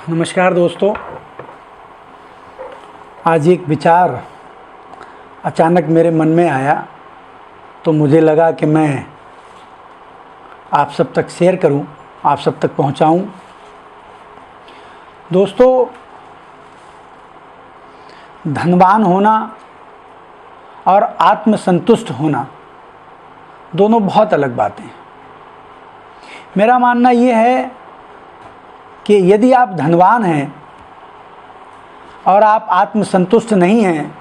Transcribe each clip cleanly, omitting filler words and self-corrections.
नमस्कार दोस्तों। आज एक विचार अचानक मेरे मन में आया तो मुझे लगा कि मैं आप सब तक शेयर करूं, आप सब तक पहुंचाऊं। दोस्तों, धनवान होना और आत्मसंतुष्ट होना दोनों बहुत अलग बातें हैं। मेरा मानना ये है कि यदि आप धनवान हैं और आप आत्मसंतुष्ट नहीं हैं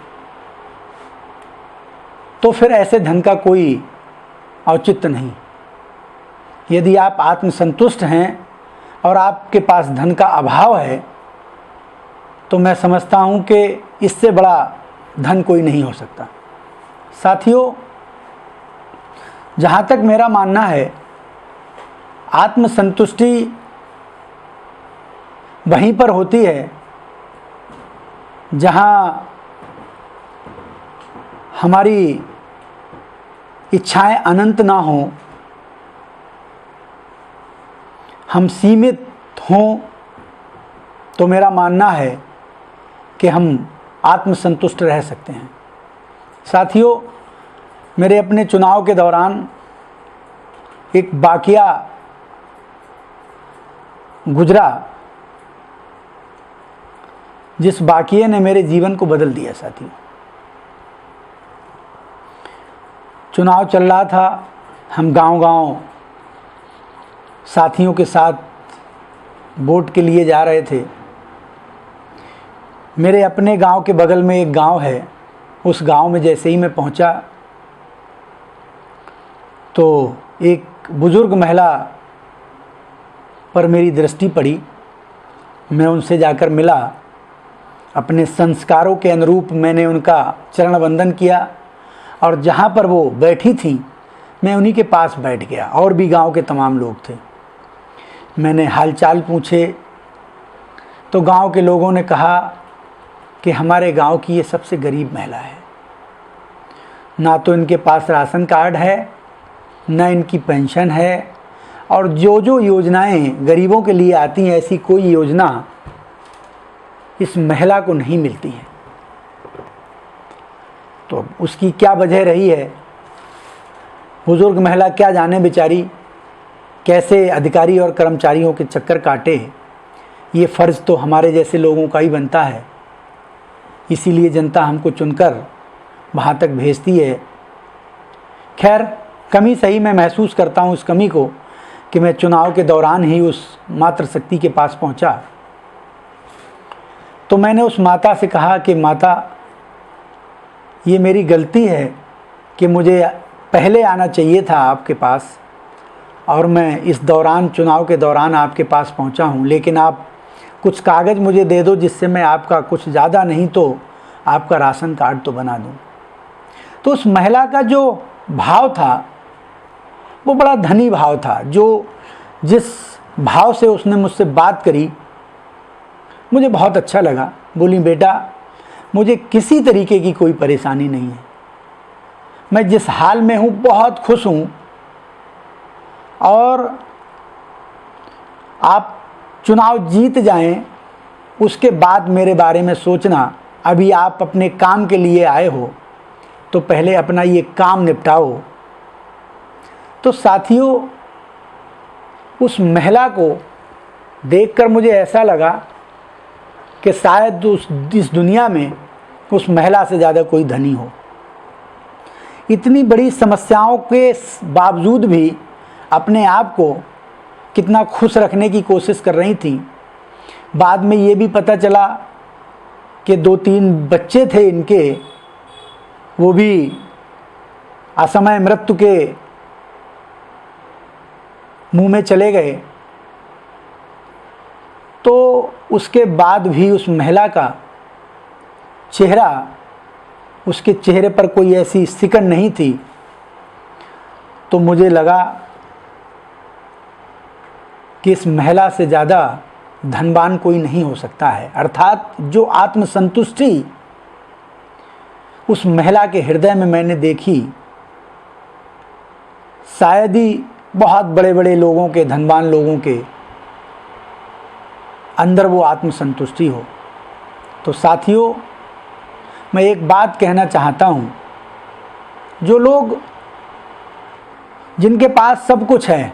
तो फिर ऐसे धन का कोई औचित्य नहीं। यदि आप आत्मसंतुष्ट हैं और आपके पास धन का अभाव है तो मैं समझता हूं कि इससे बड़ा धन कोई नहीं हो सकता। साथियों, जहां तक मेरा मानना है, आत्मसंतुष्टि वहीं पर होती है जहां हमारी इच्छाएं अनंत ना हों, हम सीमित हों, तो मेरा मानना है कि हम आत्मसंतुष्ट रह सकते हैं। साथियों, मेरे अपने चुनाव के दौरान एक वाकया गुजरा जिस वाकये ने मेरे जीवन को बदल दिया। साथियों, चुनाव चल रहा था, हम गांव-गांव साथियों के साथ वोट के लिए जा रहे थे। मेरे अपने गांव के बगल में एक गांव है, उस गांव में जैसे ही मैं पहुंचा तो एक बुजुर्ग महिला पर मेरी दृष्टि पड़ी। मैं उनसे जाकर मिला, अपने संस्कारों के अनुरूप मैंने उनका चरण वंदन किया और जहाँ पर वो बैठी थी मैं उन्हीं के पास बैठ गया। और भी गांव के तमाम लोग थे। मैंने हालचाल पूछे तो गांव के लोगों ने कहा कि हमारे गांव की ये सबसे गरीब महिला है, ना तो इनके पास राशन कार्ड है, ना इनकी पेंशन है, और जो जो योजनाएं गरीबों के लिए आती हैं ऐसी कोई योजना इस महिला को नहीं मिलती है। तो उसकी क्या वजह रही है? बुजुर्ग महिला क्या जाने बेचारी कैसे अधिकारी और कर्मचारियों के चक्कर काटे। ये फ़र्ज़ तो हमारे जैसे लोगों का ही बनता है, इसीलिए जनता हमको चुनकर वहाँ तक भेजती है। खैर, कमी सही मैं महसूस करता हूँ इस कमी को कि मैं चुनाव के दौरान ही उस मातृशक्ति के पास पहुँचा। तो मैंने उस माता से कहा कि माता, ये मेरी गलती है कि मुझे पहले आना चाहिए था आपके पास, और मैं इस दौरान चुनाव के दौरान आपके पास पहुंचा हूं, लेकिन आप कुछ कागज़ मुझे दे दो जिससे मैं आपका कुछ ज़्यादा नहीं तो आपका राशन कार्ड तो बना दूं। तो उस महिला का जो भाव था वो बड़ा धनी भाव था। जिस भाव से उसने मुझसे बात करी मुझे बहुत अच्छा लगा। बोली, बेटा, मुझे किसी तरीके की कोई परेशानी नहीं है, मैं जिस हाल में हूँ बहुत खुश हूँ, और आप चुनाव जीत जाएं उसके बाद मेरे बारे में सोचना। अभी आप अपने काम के लिए आए हो तो पहले अपना ये काम निपटाओ। तो साथियों, उस महिला को देखकर मुझे ऐसा लगा कि शायद इस दुनिया में उस महिला से ज़्यादा कोई धनी हो। इतनी बड़ी समस्याओं के बावजूद भी अपने आप को कितना खुश रखने की कोशिश कर रही थी। बाद में ये भी पता चला कि 2-3 बच्चे थे इनके, वो भी असमय मृत्यु के मुंह में चले गए। तो उसके बाद भी उस महिला का चेहरा, उसके चेहरे पर कोई ऐसी सिकन नहीं थी। तो मुझे लगा कि इस महिला से ज़्यादा धनवान कोई नहीं हो सकता है। अर्थात जो आत्मसंतुष्टि उस महिला के हृदय में मैंने देखी, शायद ही बहुत बड़े बड़े लोगों के, धनवान लोगों के अंदर वो आत्मसंतुष्टि हो। तो साथियों, मैं एक बात कहना चाहता हूँ, जो लोग, जिनके पास सब कुछ है,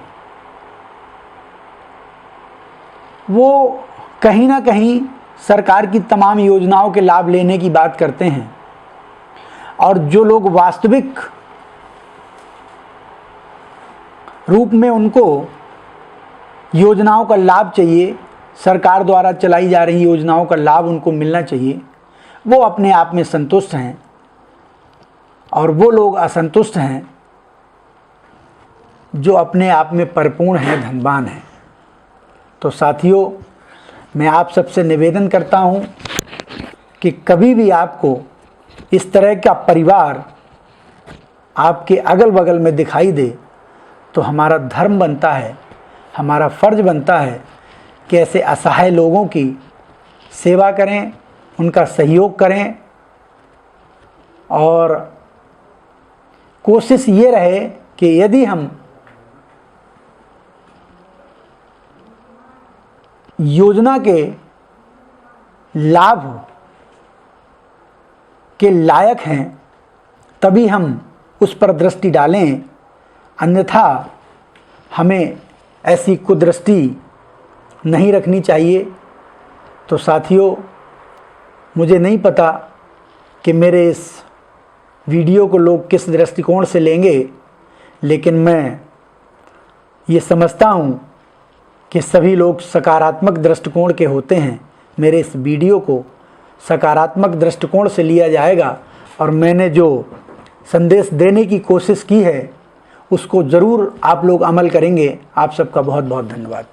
वो कहीं ना कहीं सरकार की तमाम योजनाओं के लाभ लेने की बात करते हैं, और जो लोग वास्तविक रूप में उनको योजनाओं का लाभ चाहिए, सरकार द्वारा चलाई जा रही योजनाओं का लाभ उनको मिलना चाहिए, वो अपने आप में संतुष्ट हैं, और वो लोग असंतुष्ट हैं जो अपने आप में परिपूर्ण हैं, धनवान हैं। तो साथियों, मैं आप सबसे निवेदन करता हूँ कि कभी भी आपको इस तरह का परिवार आपके अगल बगल में दिखाई दे तो हमारा धर्म बनता है, हमारा फ़र्ज बनता है कि ऐसे असहाय लोगों की सेवा करें, उनका सहयोग करें, और कोशिश ये रहे कि यदि हम योजना के लाभ के लायक हैं तभी हम उस पर दृष्टि डालें, अन्यथा हमें ऐसी कुदृष्टि नहीं रखनी चाहिए। तो साथियों, मुझे नहीं पता कि मेरे इस वीडियो को लोग किस दृष्टिकोण से लेंगे, लेकिन मैं ये समझता हूँ कि सभी लोग सकारात्मक दृष्टिकोण के होते हैं। मेरे इस वीडियो को सकारात्मक दृष्टिकोण से लिया जाएगा, और मैंने जो संदेश देने की कोशिश की है उसको ज़रूर आप लोग अमल करेंगे। आप सबका बहुत बहुत धन्यवाद।